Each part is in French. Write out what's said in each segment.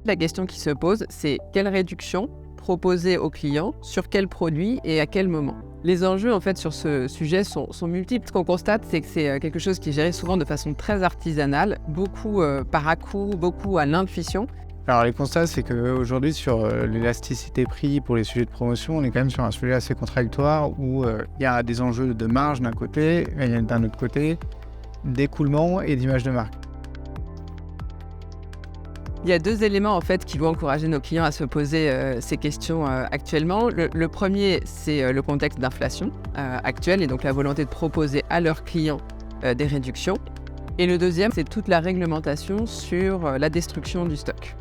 La question qui se pose, c'est quelle réduction proposer aux clients, sur quel produit et à quel moment. Les enjeux en fait sur ce sujet sont multiples. Ce qu'on constate, c'est que c'est quelque chose qui est géré souvent de façon très artisanale, beaucoup par à-coup, beaucoup à l'intuition. Alors les constats, c'est qu'aujourd'hui sur l'élasticité prix pour les sujets de promotion, on est quand même sur un sujet assez contradictoire où il y a des enjeux de marge d'un côté et d'un autre côté d'écoulement et d'image de marque. Il y a 2 éléments en fait qui vont encourager nos clients à se poser ces questions actuellement. Le premier, c'est le contexte d'inflation actuel et donc la volonté de proposer à leurs clients des réductions. Et le deuxième, c'est toute la réglementation sur la destruction du stock.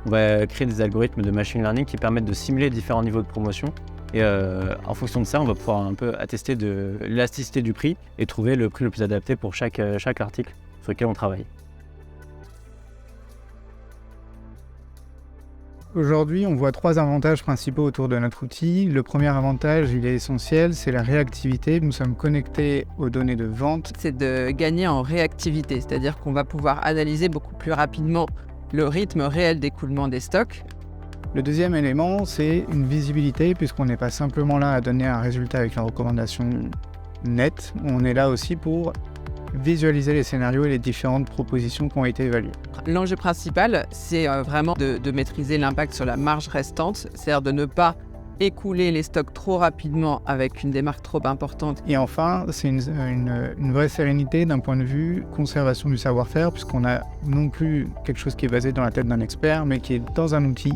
On va créer des algorithmes de machine learning qui permettent de simuler différents niveaux de promotion. Et en fonction de ça, on va pouvoir un peu attester de l'élasticité du prix et trouver le prix le plus adapté pour chaque article sur lequel on travaille. Aujourd'hui, on voit 3 avantages principaux autour de notre outil. Le premier avantage, il est essentiel, c'est la réactivité. Nous sommes connectés aux données de vente. C'est de gagner en réactivité, c'est-à-dire qu'on va pouvoir analyser beaucoup plus rapidement le rythme réel d'écoulement des stocks. Le deuxième élément, c'est une visibilité, puisqu'on n'est pas simplement là à donner un résultat avec la recommandation nette. On est là aussi pour visualiser les scénarios et les différentes propositions qui ont été évaluées. L'enjeu principal, c'est vraiment de maîtriser l'impact sur la marge restante, c'est-à-dire de ne pas écouler les stocks trop rapidement avec une démarque trop importante. Et enfin, c'est une vraie sérénité d'un point de vue conservation du savoir-faire, puisqu'on a non plus quelque chose qui est basé dans la tête d'un expert, mais qui est dans un outil.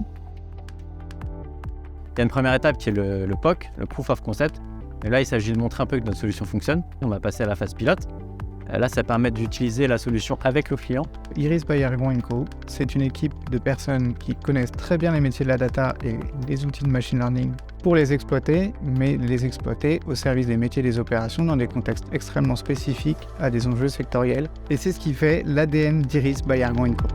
Il y a une première étape qui est le POC, le Proof of Concept. Et là, il s'agit de montrer un peu que notre solution fonctionne. On va passer à la phase pilote. Là, ça permet d'utiliser la solution avec le client. Iris by Ergon & Co, c'est une équipe de personnes qui connaissent très bien les métiers de la data et les outils de machine learning pour les exploiter, mais les exploiter au service des métiers et des opérations dans des contextes extrêmement spécifiques à des enjeux sectoriels. Et c'est ce qui fait l'ADN d'Iris by Ergon & Co.